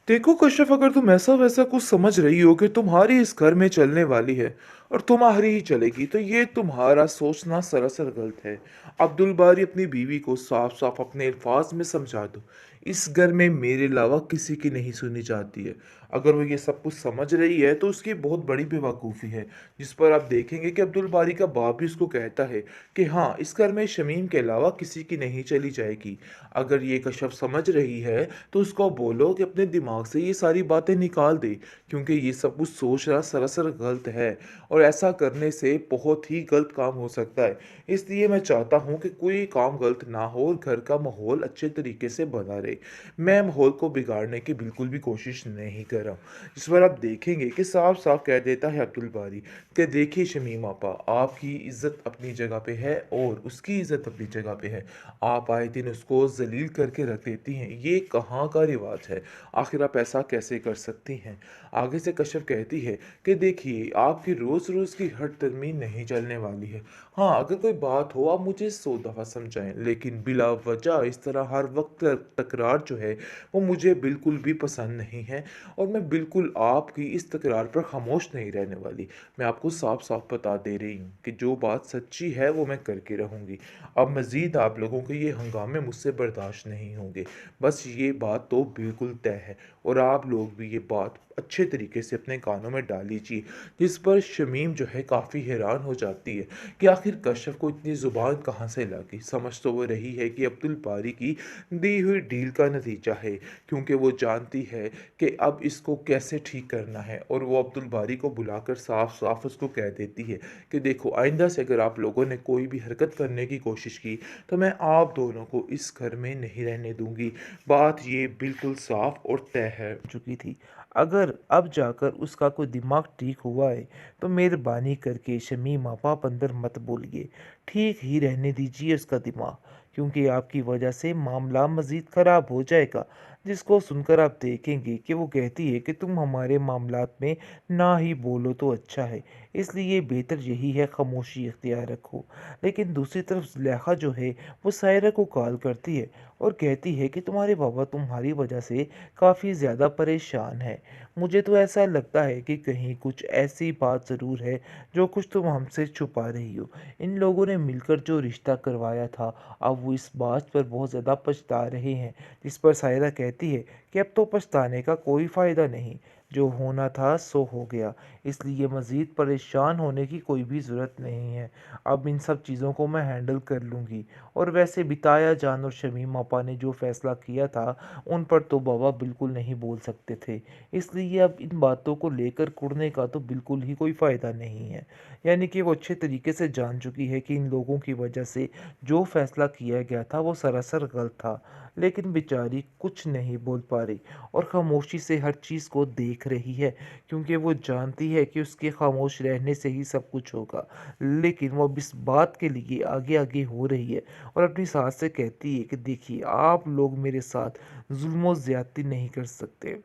देखो कश्यप, अगर तुम ऐसा वैसा कुछ समझ रही हो कि तुम्हारी इस घर में चलने वाली है और तुम्हारी ही चलेगी, तो ये तुम्हारा सोचना सरासर गलत है। अब्दुल बारी अपनी बीवी को साफ साफ अपने अल्फाज में समझा दो। इस घर में मेरे अलावा किसी की नहीं सुनी जाती है। अगर वो ये सब कुछ समझ रही है तो उसकी बहुत बड़ी बेवकूफ़ी है। जिस पर आप देखेंगे कि अब्दुल बारी का बाप भी उसको कहता है कि हाँ, इस घर में शमीम के अलावा किसी की नहीं चली जाएगी। अगर ये कश्यप समझ रही है तो उसको बोलो कि अपने दिमाग से ये सारी बातें निकाल दे, क्योंकि ये सब कुछ सोच रहा सरासर गलत है और ऐसा करने से बहुत ही गलत काम हो सकता है। इसलिए मैं चाहता हूँ कि कोई काम गलत ना हो और घर का माहौल अच्छे तरीके से बना रहे। मैं माहौल को बिगाड़ने की बिल्कुल भी कोशिश नहीं कर रहा हूँ। इस पर आप देखेंगे कि साफ साफ कह देता है अब्दुल बारी कि देखिए शमीम आपा, आपकी इज्जत अपनी जगह पे है और उसकी इज्जत अपनी जगह पे है। आप आए दिन उसको जलील करके रख देती हैं, ये कहाँ का रिवाज है? आखिर आप ऐसा कैसे कर सकती हैं? आगे से कश्यप कहती है कि देखिए, आपकी रोज़ रोज़ की हट तरमीन नहीं चलने वाली है। हाँ, अगर कोई बात हो आप मुझे 100 दफ़ा समझाएं, लेकिन बिला वजह इस तरह हर वक्त तकरार जो है वो मुझे बिल्कुल भी पसंद नहीं है और मैं बिल्कुल आपकी इस तकरार पर खामोश नहीं रहने वाली। मैं आपको साफ साफ बता दे रही हूँ कि जो बात सच्ची है वो मैं करके रहूँगी। अब मज़ीद आप लोगों के ये हंगामे मुझसे बर्दाश्त नहीं होंगे। बस ये बात तो बिल्कुल तय है और आप लोग भी ये बात अच्छे तरीके से अपने कानों में डाल लीजिए। जिस पर शमीम जो है काफ़ी हैरान हो जाती है कि आखिर कश्यप को इतनी ज़ुबान कहाँ से लगी। समझ तो वो रही है कि अब्दुल बारी की दी हुई डील का नतीजा है, क्योंकि वो जानती है कि अब इसको कैसे ठीक करना है और वो अब्दुल बारी को बुलाकर साफ साफ उसको कह देती है कि देखो, आइंदा से अगर आप लोगों ने कोई भी हरकत करने की कोशिश की तो मैं आप दोनों को इस घर में नहीं रहने दूंगी। बात ये बिल्कुल साफ और तय है चुकी थी। अगर अब जाकर उसका कोई दिमाग ठीक हुआ है तो मेहरबानी करके शमीम आप अंदर मत बोलिए। ठीक ही रहने दीजिए उसका दिमाग, क्योंकि आपकी वजह से मामला मज़ीद ख़राब हो जाएगा। जिसको सुनकर आप देखेंगे कि वो कहती है कि तुम हमारे मामलात में ना ही बोलो तो अच्छा है, इसलिए बेहतर यही है खामोशी इख्तियार रखो। लेकिन दूसरी तरफ ज़ुलेखा जो है वो सायरा को कॉल करती है और कहती है कि तुम्हारे बाबा तुम्हारी वजह से काफ़ी ज़्यादा परेशान है। मुझे तो ऐसा लगता है कि कहीं कुछ ऐसी बात ज़रूर है जो कुछ तुम हमसे छुपा रही हो। इन लोगों ने मिलकर जो रिश्ता करवाया था, अब वो इस बात पर बहुत ज़्यादा पछता रहे हैं। जिस पर सायरा कहती है कि अब तो पछताने का कोई फ़ायदा नहीं, जो होना था सो हो गया, इसलिए मज़ीद परेशान होने की कोई भी ज़रूरत नहीं है। अब इन सब चीज़ों को मैं हैंडल कर लूँगी। और वैसे भी ताया जान और शमीम आपा ने जो फ़ैसला किया था उन पर तो बाबा बिल्कुल नहीं बोल सकते थे, इसलिए अब इन बातों को लेकर कुड़ने का तो बिल्कुल ही कोई फ़ायदा नहीं है। यानी कि वो अच्छे तरीके से जान चुकी है कि इन लोगों की वजह से जो फ़ैसला किया गया था वो सरासर गलत था। लेकिन बेचारी कुछ नहीं बोल पा रही और खामोशी से हर चीज़ को देख रही है, क्योंकि वो जानती है कि उसके खामोश रहने से ही सब कुछ होगा। लेकिन वो अब इस बात के लिए आगे आगे हो रही है और अपनी सास से कहती है कि देखिए, आप लोग मेरे साथ जुल्म ज़्यादती नहीं कर सकते।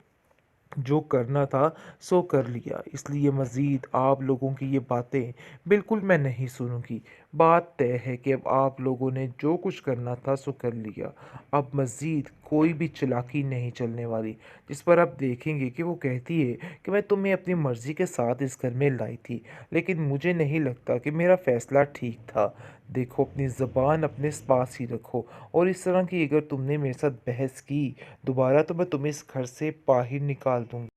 जो करना था सो कर लिया, इसलिए मज़ीद आप लोगों की ये बातें बिल्कुल मैं नहीं सुनूंगी। बात तय है कि अब आप लोगों ने जो कुछ करना था सो कर लिया, अब मज़ीद कोई भी चालाकी नहीं चलने वाली। जिस पर आप देखेंगे कि वो कहती है कि मैं तुम्हें अपनी मर्ज़ी के साथ इस घर में लाई थी, लेकिन मुझे नहीं लगता कि मेरा फ़ैसला ठीक था। देखो, अपनी ज़बान अपने पास ही रखो और इस तरह की अगर तुमने मेरे साथ बहस की दोबारा तो मैं तुम्हें इस घर से बाहर निकाल दूंगी।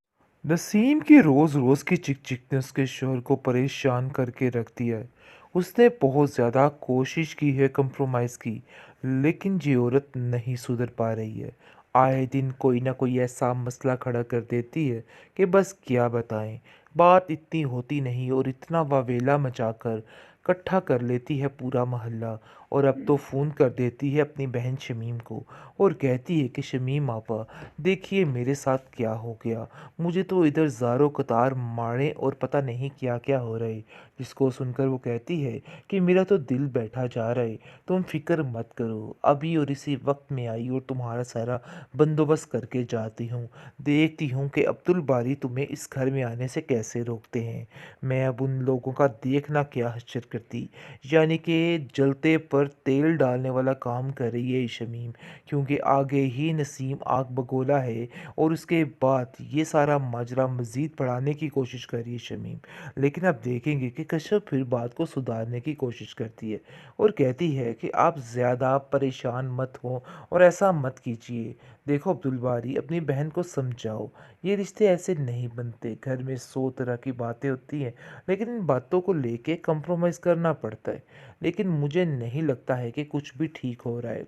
नसीम की रोज़ रोज़ की चिक चिक ने उसके शोहर को परेशान करके रख दिया है। उसने बहुत ज़्यादा कोशिश की है कंप्रोमाइज़ की, लेकिन ये औरत नहीं सुधर पा रही है। आए दिन कोई ना कोई ऐसा मसला खड़ा कर देती है कि बस क्या बताएं। बात इतनी होती नहीं और इतना वावेला मचाकर इकट्ठा कर लेती है पूरा मोहल्ला। और अब तो फ़ोन कर देती है अपनी बहन शमीम को और कहती है कि शमीम आपा, देखिए मेरे साथ क्या हो गया। मुझे तो इधर ज़ारों कतार मारे और पता नहीं क्या क्या हो रहा है। जिसको सुनकर वो कहती है कि मेरा तो दिल बैठा जा रहा है, तुम फिक्र मत करो, अभी और इसी वक्त में आई और तुम्हारा सारा बंदोबस्त करके जाती हूँ। देखती हूँ कि अब्दुल बारी तुम्हें इस घर में आने से कैसे रोकते हैं। मैं अब उन लोगों का देखना क्या हश्र करती, यानी कि जलते पर तेल डालने वाला काम कर रही है शमीम, क्योंकि आगे ही नसीम आग बगोला है और उसके बाद ये सारा माजरा मज़ीद बढ़ाने की कोशिश कर रही है शमीम। लेकिन आप देखेंगे कि कश्यप फिर बात को सुधारने की कोशिश करती है और कहती है कि आप ज़्यादा परेशान मत हो और ऐसा मत कीजिए। देखो अब्दुल बारी, अपनी बहन को समझाओ, ये रिश्ते ऐसे नहीं बनते। घर में 100 तरह की बातें होती हैं, लेकिन इन बातों को लेके कंप्रोमाइज़ करना पड़ता है। लेकिन मुझे नहीं लगता है कि कुछ भी ठीक हो रहा है।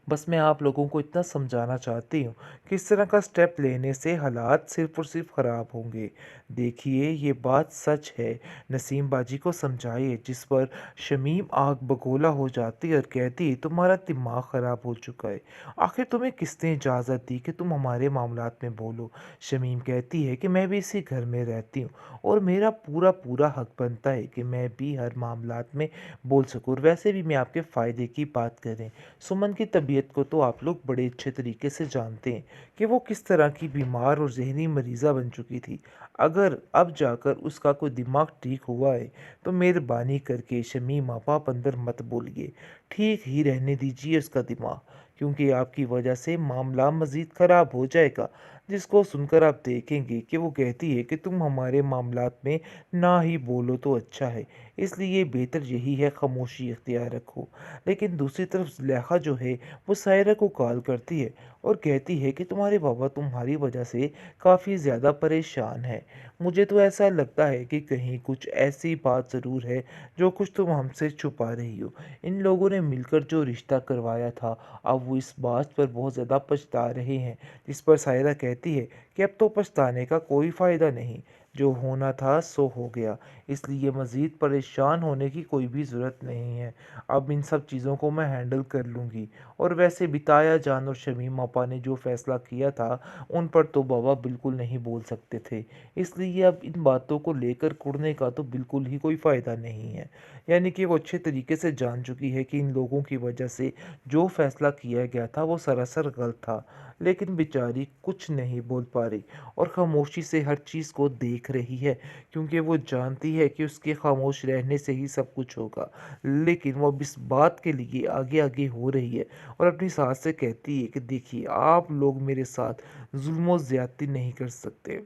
बस मैं आप लोगों को इतना समझाना चाहती हूँ कि इस तरह का स्टेप लेने से हालात सिर्फ़ और सिर्फ़ ख़राब होंगे। देखिए, ये बात सच है, नसीम बाजी को समझाइए। जिस पर शमीम आग बगोला हो जाती है और कहती है, तुम्हारा दिमाग ख़राब हो चुका है। आखिर तुम्हें किसने इजाज़त दी कि तुम हमारे मामलात में बोलो? शमीम कहती है कि मैं भी इसी घर में रहती हूँ और मेरा पूरा पूरा हक बनता है कि मैं भी हर मामलात में बोल सकूँ। और वैसे भी मैं आपके फ़ायदे की बात करें, सुमन की तबीयत को तो आप लोग बड़े अच्छे तरीके से जानते हैं कि वो किस तरह की बीमार और ज़हनी मरीज़ा बन चुकी थी। अगर अब जाकर उसका कोई दिमाग ठीक हुआ है, तो मेहरबानी करके शमीम आप अंदर मत बोलिए। ठीक ही रहने दीजिए उसका दिमाग, क्योंकि आपकी वजह से मामला मज़ीद ख़राब हो जाएगा। जिसको सुनकर आप देखेंगे कि वो कहती है कि तुम हमारे मामलात में ना ही बोलो तो अच्छा है, इसलिए बेहतर यही है खामोशी इख्तियार रखो। लेकिन दूसरी तरफ ज़ुलेखा जो है, वो सायरा को कॉल करती है और कहती है कि तुम्हारे बाबा तुम्हारी वजह से काफ़ी ज़्यादा परेशान हैं। मुझे तो ऐसा लगता है कि कहीं कुछ ऐसी बात ज़रूर है जो कुछ तुम हमसे छुपा रही हो। इन लोगों ने मिलकर जो रिश्ता करवाया था, अब वो इस बात पर बहुत ज़्यादा पछता रहे हैं। जिस पर सायरा कहती है कि अब तो पछताने का कोई फ़ायदा नहीं, जो होना था सो हो गया, इसलिए मज़ीद परेशान होने की कोई भी ज़रूरत नहीं है। अब इन सब चीज़ों को मैं हैंडल कर लूँगी। और वैसे भी ताया जान और शमीम आपा ने जो फ़ैसला किया था, उन पर तो बाबा बिल्कुल नहीं बोल सकते थे। इसलिए अब इन बातों को लेकर कुढ़ने का तो बिल्कुल ही कोई फ़ायदा नहीं है। यानी कि वो अच्छे तरीके से जान चुकी है कि इन लोगों की वजह से जो फ़ैसला किया गया था वो सरासर गलत था। लेकिन बेचारी कुछ नहीं बोल पा रही और खामोशी से हर चीज़ को देख रही है, क्योंकि वो जानती है कि उसके खामोश रहने से ही सब कुछ होगा। लेकिन वो अब इस बात के लिए आगे-आगे हो रही है और अपनी सास से कहती है कि देखिए, आप लोग मेरे साथ ज़ुल्म और ज़्यादती नहीं कर सकते।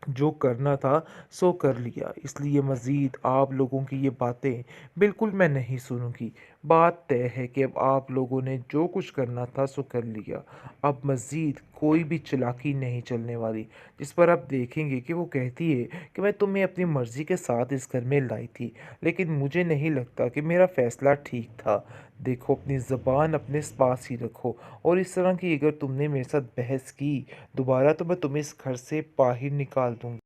जो करना था सो कर लिया, इसलिए मज़ीद आप लोगों की ये बातें बिल्कुल मैं नहीं सुनूँगी। बात तय है कि अब आप लोगों ने जो कुछ करना था सो कर लिया। अब मज़ीद कोई भी चालाकी नहीं चलने वाली। जिस पर आप देखेंगे कि वो कहती है कि मैं तुम्हें अपनी मर्ज़ी के साथ इस घर में लाई थी, लेकिन मुझे नहीं लगता कि मेरा फ़ैसला ठीक था। देखो, अपनी ज़बान अपने पास ही रखो और इस तरह की अगर तुमने मेरे साथ बहस की दोबारा, तो मैं तुम्हें इस घर से बाहर निकाल दूँगी।